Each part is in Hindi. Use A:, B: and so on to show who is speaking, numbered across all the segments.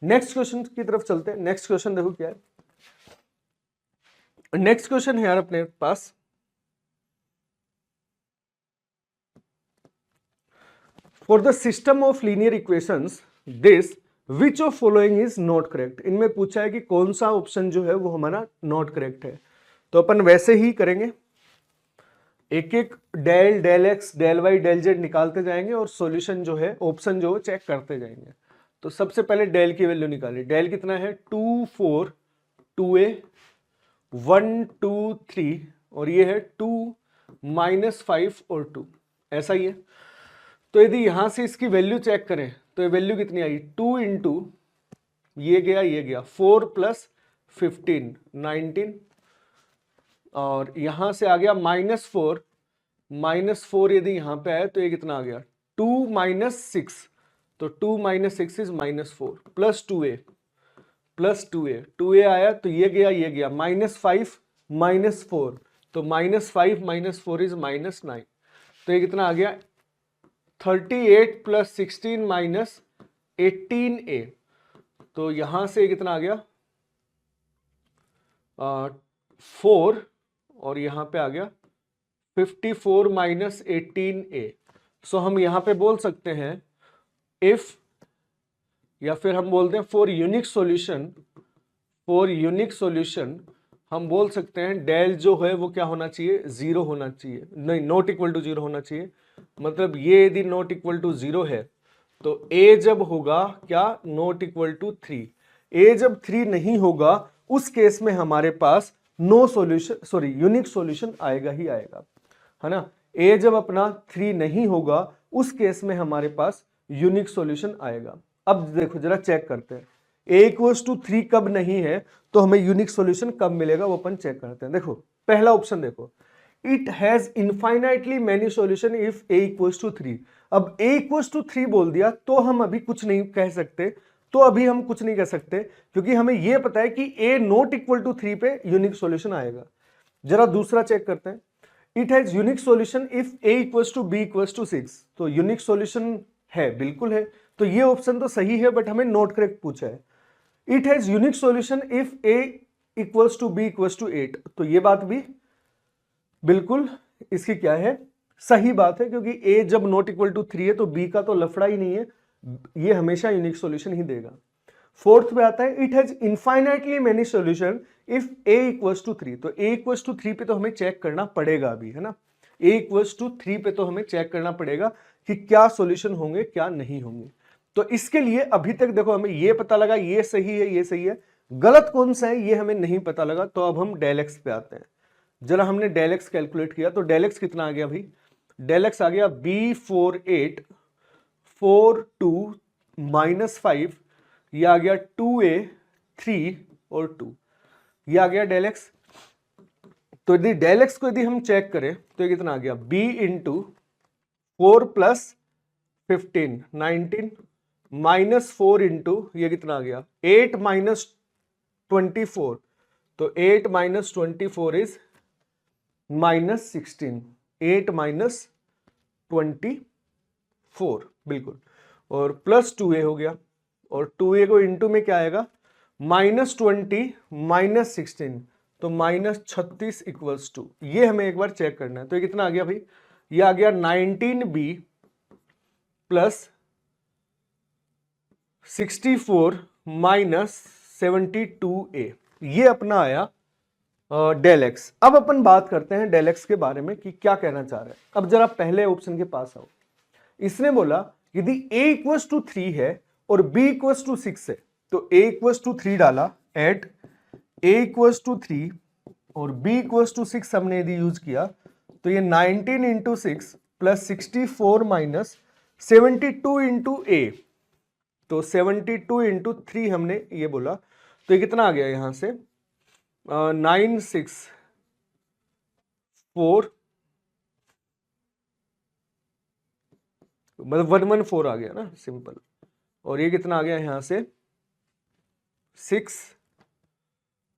A: नेक्स्ट क्वेश्चन की तरफ चलते हैं। नेक्स्ट क्वेश्चन देखो क्या है। नेक्स्ट क्वेश्चन है यार अपने पास, for the system of linear equations this which of following is not correct. इनमें पूछा है कि कौन सा ऑप्शन जो है वो हमारा नॉट करेक्ट है। तो अपन वैसे ही करेंगे, एक एक del, del x, del y, del z निकालते जाएंगे और सॉल्यूशन जो है, ऑप्शन जो है चेक करते जाएंगे। तो सबसे पहले डेल की वैल्यू निकाली। डेल कितना है 2 4 2a 1 2 3 और ये है 2 -5 और 2, ऐसा ही है। तो यदि यहां से इसकी वैल्यू चेक करें तो ये वैल्यू कितनी आई 2 इंटू ये गया 4 + 15 19 और यहां से आ गया -4 यदि यहां पे आया तो ये कितना आ गया 2 - 6 तो 2 - 6 इज -4 प्लस 2a आया तो ये गया -5 -4 तो -5 - 4 इज -9 तो ये कितना आ गया 38 + 16 - 18a तो यहां से कितना आ गया 4 और यहां पे आ गया 54 - 18a। सो हम यहां पे बोल सकते हैं इफ, या फिर हम बोलते हैं फॉर यूनिक सॉल्यूशन हम बोल सकते हैं डेल जो है वो क्या होना चाहिए 0 होना चाहिए, नहीं नॉट इक्वल टू 0 होना चाहिए। मतलब ये यदि नॉट इक्वल टू 0 है तो a जब होगा क्या नॉट इक्वल टू 3। a जब 3 नहीं होगा उस केस में हमारे पास no solution, sorry unique solution आएगा ही आएगा, है ना। a जब अपना 3 नहीं होगा उस केस में हमारे पास यूनिक सॉल्यूशन आएगा। अब देखो जरा चेक करते हैं a = 3 कब नहीं है तो हमें यूनिक सॉल्यूशन कब मिलेगा वो अपन चेक करते हैं। देखो पहला ऑप्शन देखो, it has infinitely many solution if a = 3। अब a = 3 बोल दिया तो हम अभी कुछ नहीं कह सकते, क्योंकि हमें यह पता है कि a नॉट इक्वल टू 3 पे यूनिक सॉल्यूशन आएगा। जरा दूसरा चेक करते हैं, it has unique solution if a = b = 6। तो यूनिक सॉल्यूशन है, बिल्कुल है, तो ये ऑप्शन तो सही है बट हमें नॉट करेक्ट पूछा है। It has unique solution if a = b = 8। तो ये बात भी बिल्कुल इसकी क्या है सही बात है, क्योंकि a जब नॉट इक्वल टू 3 है तो b का तो लफड़ा ही नहीं है, ये हमेशा यूनिक सॉल्यूशन ही देगा। फोर्थ पे आता है it has infinitely many solution if a = 3। तो a = 3 पे तो हमें चेक करना पड़ेगा अभी, है ना। a = 3 पे तो हमें चेक करना पड़ेगा कि क्या सॉल्यूशन होंगे क्या नहीं होंगे। तो इसके लिए अभी तक देखो हमें ये पता लगा ये सही है ये सही है, गलत कौन सा है ये हमें नहीं पता लगा। तो अब हम डेल एक्स पे आते हैं। जरा हमने डेल एक्स कैलकुलेट किया तो डेल एक्स कितना आ गया भाई, डेल एक्स आ गया B48 4 2 -5, ये आ गया 2a 3 और 2, ये आ गया डेल एक्स। तो यदि डेल एक्स को यदि हम चेक करें तो ये कितना आ गया b × 4 + 15 19 -4 इंटू ये कितना आ गया 8 - 24। तो 8 - 24 इज -16, 8 - 24 बिल्कुल, और प्लस 2a हो गया, और 2a को इंटू में क्या आएगा -20 -16 तो -36 = 2। ये हमें एक बार चेक करना है। तो ये कितना आ गया भाई, ये आ गया 19b + 64 - 72a, ये अपना आया डेल एक्स। अब अपन बात करते हैं डेल एक्स के बारे में कि क्या कहना चाह रहे हैं। अब जरा पहले ऑप्शन के पास आओ। इसने बोला यदि a = 3 है और b = 6 है तो a = 3 डाला एट a = 3 और b = 6 हमने यदि यूज किया तो ये 19 × 6 + 64 - 72 × a, तो 72 × 3 हमने ये बोला तो ये कितना आ गया यहां से 9 6 4 मतलब 114 आ गया ना सिंपल, और ये कितना आ गया यहां से 6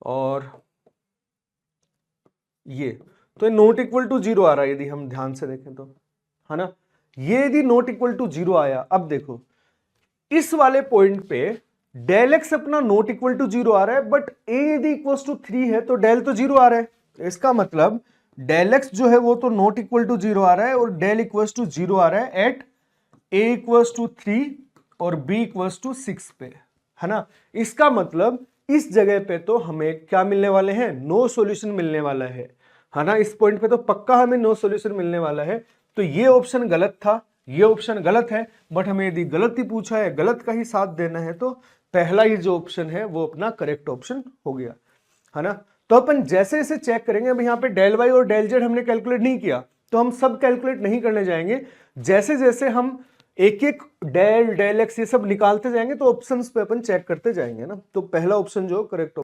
A: और ये, तो ये नॉट इक्वल टू 0 आ रहा है यदि हम ध्यान से देखें तो, है ना। ये यदि नॉट इक्वल टू 0 आया, अब देखो इस वाले पॉइंट पे डेल एक्स अपना नॉट इक्वल टू 0 आ रहा है, बट ए यदि इक्वल्स टू 3 है तो डेल तो 0 आ रहा है। इसका मतलब डेल एक्स जो है वो तो नॉट इक्वल टू 0 आ रहा है और डेल इक्वल्स टू 0 आ रहा है एट ए इक्वल्स टू 3 और बी इक्वल्स टू 6 पे, है ना। इसका मतलब इस जगह पे तो हमें क्या मिलने वाले हैं, नो सॉल्यूशन मिलने वाला है ना। इस पॉइंट पे तो पक्का हमें नो सॉल्यूशन मिलने वाला है। तो ये ऑप्शन गलत था, ये ऑप्शन गलत है, बट हमें यदि गलत ही पूछा है, गलत का ही साथ देना है, तो पहला ही जो ऑप्शन है वो अपना करेक्ट ऑप्शन हो गया, है ना। तो अपन जैसे जैसे चेक करेंगे, अब यहाँ पे डेल वाई और डेल जेड हमने कैलकुलेट नहीं किया, तो हम सब कैलकुलेट नहीं करने जाएंगे। जैसे जैसे हम एक एक डेल एक्स ये सब निकालते जाएंगे तो ऑप्शंस पे अपन चेक करते जाएंगे ना। तो पहला ऑप्शन जो करेक्ट